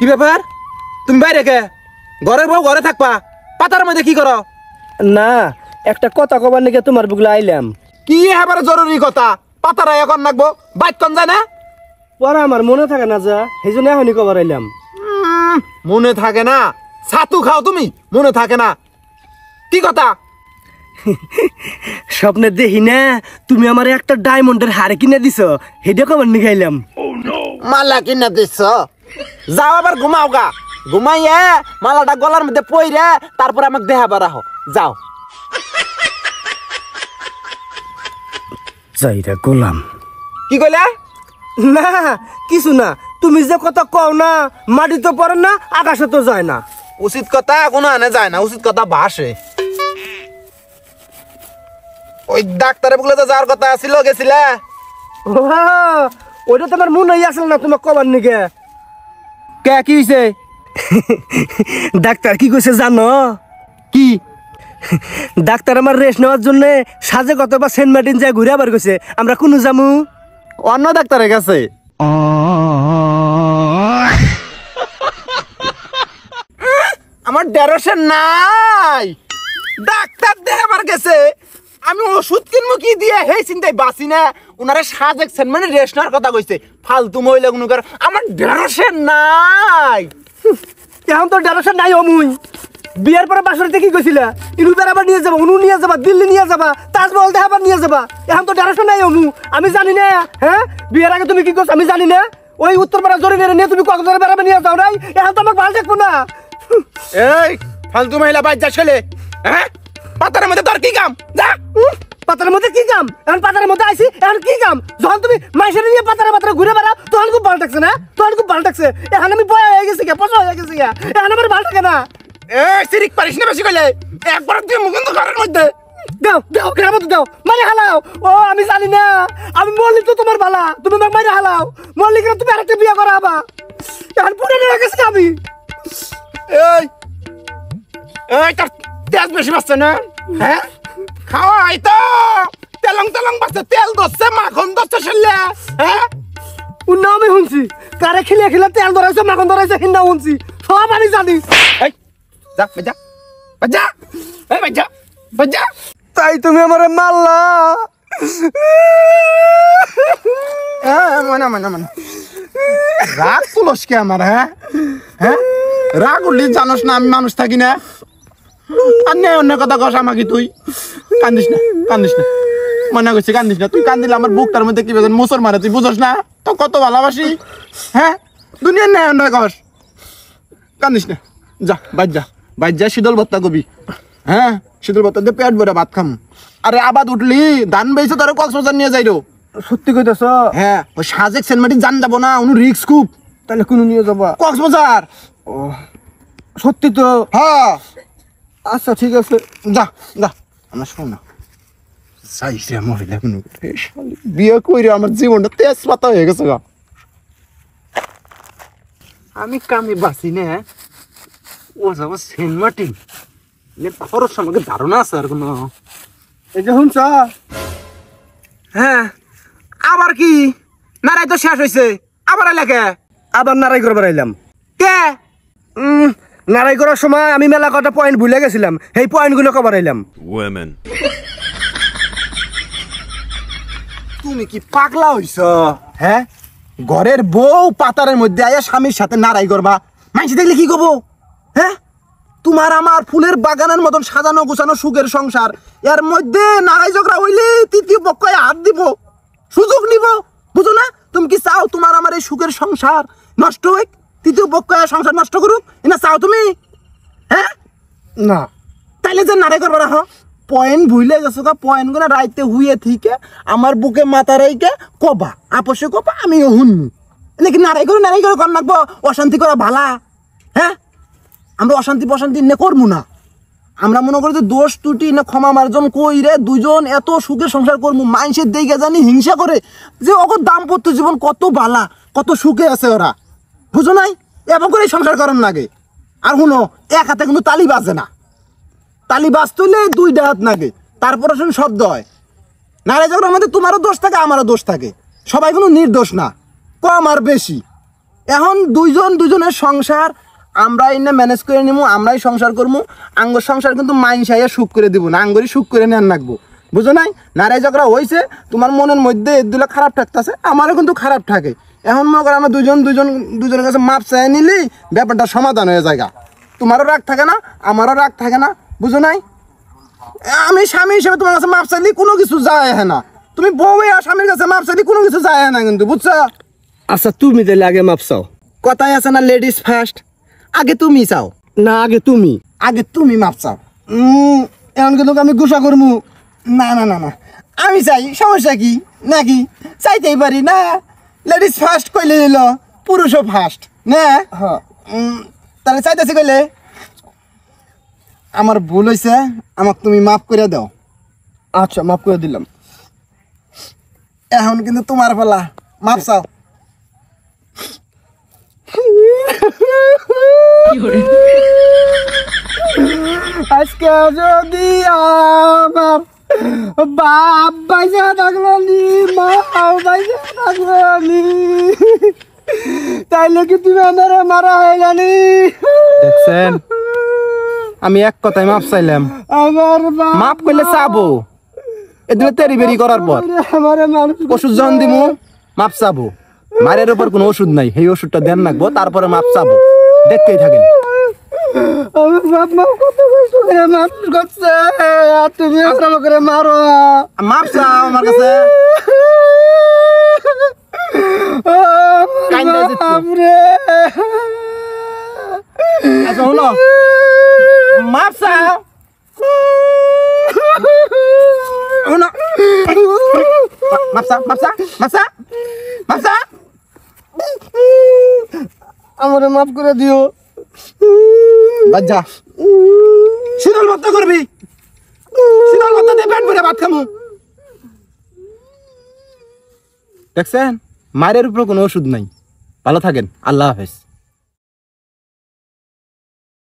কি ব্যাপার? তুমি বাইরে কে? ঘরের বউ ঘরে থাকবা, পাতার মধ্যে কি করো? না, একটা কথা কবার নাকি তোমার বুকলে আইলাম। কি এবারে জরুরি কথা? পাতারা এখন নাকবো, বাইক কন যায় না? পরে আমার মনে থাকে না যা, সেই জন্য এখনই কবার আইলাম। মনে থাকে না? ছাতু খাও তুমি, মনে থাকে না? কি কথা? স্বপ্নে দেখি না তুমি আমার একটা ডায়মন্ডের হাড় কিনে দিছ, সেটা কবার নিয়ে খাইলাম। মালা কিনে দিচ্ছ? যাও আবার ঘুমাও গা, ঘুমাইয়ে মালাটা গলার মধ্যে পইরে তারপর আমাকে দেখাবার রাখো, যাও। যাইরা গোলাম। কি কইলে? না কিছু না, তুমি যে কথা কও না, মাটি তো পড়ে না, আকাশে তো যায় না। উচিত কথা কোনো আনে যায় না, উচিত কথা ভাসে। ওই ডাক্তারে বলে তো যাওয়ার কথা ছিল, গেছিলে? ও, ওইটা তোমার মনে আসল না তোমার কবার নিকে। কে কি হইছে? ডাক্তার কি কইছে জানো? কি? ডাক্তার আমার রেস্ট নেওয়ার জন্য সাজে কত বা সেন্ট মার্টিন যায় ঘুরে আবার গেছে। আমরা কোনো যামু? অন্য ডাক্তারের কাছে। আমার ঢেঁড়সে নাই, ডাক্তার দেখাবার গেছে। আমি ওষুধ কিনবো কি দিয়ে, হেই চিন্তায় বাঁচি না। ওনারা সাজেকছেন মানে রেস্ট নেওয়ার কথা কইছে। ফালতু মহিলা গুলো কর, আমার ঢেঁড়সে নাই। এখন তো ডাক্তার নাই অমুই। বিয়ের পরে বাসরিতে কি কইছিলা? ইনু বেড়াবার নিয়ে যাবা, উনু নিয়ে যাবা, দিল্লি নিয়ে যাবা, তাজমহল দেখাবার নিয়ে যাবা। এখন তো ডাক্তার নাই অমু, আমি জানি না। হ্যাঁ, বিয়ের আগে তুমি কি করছো আমি জানি না। ওই উত্তরপাড়া জরি নিয়ে তুমি কক্সবাজার বেড়াবে নিয়ে যাও নাই, এখন তো আমাকে ভালো দেখবো না। এই ফালতু মহিলা বাইর যা ছেলে, হ্যাঁ? পাতার মধ্যে তোর কি কাম? যা। পাতার মধ্যে কি কাম? এখন পাতার মধ্যে আইছি, এখন কি কাম? যখন তুমি মাইসের নিয়ে পাতারে পাতারে ঘুরে বেড়াও তখন খুব ভালো লাগছে না? তখন খুব ভালো লাগছে। এখন আমি বয়া হয়ে গেছি, পচা হয়ে গেছি, এখন আমার ভালো লাগে না। এই সিরিক পারিস না বেশি কইলে, একবার তুই মুকুন্দ ঘরের মধ্যে দাও দাও, কেন মতো দাও, মানে হালাও। ও আমি জানি না, আমি মল্লিক তো তোমার ভালা, তুমি আমাকে মানে হালাও। মল্লিক তুমি আরেকটা বিয়ে করা হবা। এখন পুটে নিয়ে গেছি আমি। এই এই তোর তেল বেশি বাঁচছে না? হ্যাঁ, খাওয়াই তো তেলং তেলং বাঁচছে, তেল দচ্ছে, মাখন দচ্ছে শুনলে। হ্যাঁ, উন্না আমি শুনছি, কারে খেলে খেলে তেল ধরাইছে, মাখন ধরাইছে, হিন্না শুনছি, সব আমি জানি। এই যা বাজা বাজা, এই বাজা বাজা। তাই তুমি আমার মারলা। মানে মানে মানে রাগ তুলস কে আমার? হ্যাঁ হ্যাঁ, রাগ উঠলি জানোস না আমি মানুষ থাকি না। আর নেই অন্য কথা কস আমাকে, তুই কান্দিস না, কান্দিস না, মনে করছি কান্দিস না। তুই কান্দিলে আমার বুকটার মধ্যে কি বেজন মোচর মারে, তুই বুঝস না তো কত ভালোবাসি। হ্যাঁ, দুনিয়ার নেই অন্য কস, কান্দিস না, যা বাইর যা, বাইর যা শীতল ভত্তা কবি। হ্যাঁ, শীতল ভত্তা দিয়ে পেট ভরে ভাত খাম। আরে আবাদ উঠলি ধান বেয়েছে তোর কক্সবাজার নিয়ে যাইরো। সত্যি কইতেছ? হ্যাঁ, ওই সাজেক সেন্ট মার্টিন জান যাবো না, উনি রিক্স খুব। তাহলে কোন নিয়ে যাবা? কক্সবাজার। সত্যি তো? হ্যাঁ, আচ্ছা ঠিক আছে, যা যা। আমার শোন না, চাইছে মহিলা কোনো বিয়ে কইরে আমার জীবনটা তেজপাতা হয়ে গেছে গা। আমি কামে বাঁচি না, ও যাবো সেন্ট মার্টিন। খরচ আমাকে ধারণা আছে আর কোনো? এই যে শুনছ? হ্যাঁ, আবার কি নারাই তো শেষ হয়েছে, আবার এলাকা আবার নারাই করবার আইলাম। কে? নারাই করার সময় আমি মেলা কটা পয়েন্ট ভুলে গেছিলাম, এই পয়েন্টগুলো কবার আইলাম। Women. তুমি কি পাগলা হইছ? হ্যাঁ, ঘরের বউ পাতারের মধ্যে আয়া স্বামীর সাথে নারাই করবা, মানুষ দেখলে কি করবো? হ্যাঁ, তোমার আমার ফুলের বাগানের মতন সাজানো গুছানো সুখের সংসার, এর মধ্যে নারাই ঝগড়া হইলে তৃতীয় পক্ষ হাত দিব, সুযোগ নিব, বুঝো না? তুমি কি চাও তোমার আমার এই সুখের সংসার নষ্ট হোক, তৃতীয় পক্ষ সংসার নষ্ট করুক, না চাও তুমি? হ্যাঁ না, তাইলে যে নারাই করবা রাখো, পয়েন্ট ভুলে গেছো গা, পয়েন্ট গুলো রাইতে হুইয়ে থিকে আমার বুকে মাথা রাইকে কবা, আপসে কবা, আমিও হুননি। নাকি নারাই করে কর নাকবো, অশান্তি করা ভালা? হ্যাঁ, আমরা অশান্তি প্রশান্তি নে করবো না। আমরা মনে করি যে দোষ ত্রুটি না ক্ষমা মার্জন কইরে দুজন এত সুখে সংসার করবো, মানুষের দিকে জানি হিংসা করে যে ওকে দাম্পত্য জীবন কত বালা, কত সুখে আছে ওরা, বুঝো নাই? এমন করে সংসার করার লাগে। আর শুনো, এক হাতে কিন্তু তালি বাজে না, তালি বাজতে হলে দুইটা হাত লাগে, তারপরে শুনে শব্দ হয়। নারে যখন আমাদের তোমারও দোষ থাকে আমারও দোষ থাকে, সবাই কোনো নির্দোষ না, কম আর বেশি। এখন দুজনের সংসার আমরা এনে ম্যানেজ করে নিবো, আমরাই সংসার করবো। আঙ্গর সংসার কিন্তু মাইনসাইয়া সুখ করে দিব না, আঙ্গরই সুখ করে নেন রাখবো, বুঝো নাই? নারাই ঝগড়া হয়েছে, তোমার মনের মধ্যে এগুলো খারাপ থাকতেছে, আমারও কিন্তু খারাপ থাকে। এখন মনে করো আমরা দুজনের কাছে মাপ চাই নিলি ব্যাপারটা সমাধান হয়ে যায়। তোমারও রাগ থাকে না, আমারও রাগ থাকে না, বুঝো নাই? আমি স্বামী হিসেবে তোমার কাছে মাপ চাইলি কোনো কিছু যায় না, তুমি বউ আর স্বামীর কাছে মাপ চাইলি কোনো কিছু যায় না কিন্তু, বুঝছো? আচ্ছা তুমি তাহলে আগে মাপ চাও। কথাই আছে না, লেডিস ফার্স্ট, আগে তুমি চাও। না আগে তুমি। আগে তুমি মাপ চাও। এখন কিন্তু আমি গুসা করমু। না না না না, আমি চাই, সমস্যা কি নাকি? চাইতেই পারি না, লেডিস ফার্স্ট কইলে দিল, পুরুষও ফার্স্ট না? হ্যাঁ তাহলে চাইতেছি কইলে আমার ভুল হয়েছে, আমাকে তুমি মাফ করে দাও। আচ্ছা মাফ করে দিলাম। এখন কিন্তু তোমার পালা, মাপ চাও। আজকে যদি আমার বাপ বাইসা থাকলো নি, মা বাইসা থাকলো নি, তাইলে কি তুমি আমার মারা হয়ে জানি? দেখছেন, আমি এক কথায় মাপ চাইলাম, আমার মাপ করলে চাবো, এদিকে তেরি বেরি করার পর আমার মানুষ ওষুধ যখন দিমু মাপ চাবো। মারের উপর কোনো ওষুধ নাই, সেই ওষুধটা দেন রাখবো, তারপরে মাপ চাবো, দেখতেই থাকেন। আমার বাপ মা কত কষ্ট করে মানুষ করছে, আর তুমি আমার করে মারো। মাপ চাও আমার কাছে। কাইন্দা দিচ্ছ। বাপরে। আচ্ছা হলো, মাপ চাও। হলো। মাপ চা, মাপ চা, মাপ চা, মাপ চা। আমারে মাফ করে দিও। বাজ্জা, শীতল ভাত করবি, শীতল ভাত দিয়ে পেট ভরে ভাত খামু। দেখছেন, মায়ের উপর কোনো ওষুধ নাই। ভালো থাকেন, আল্লাহ হাফেজ।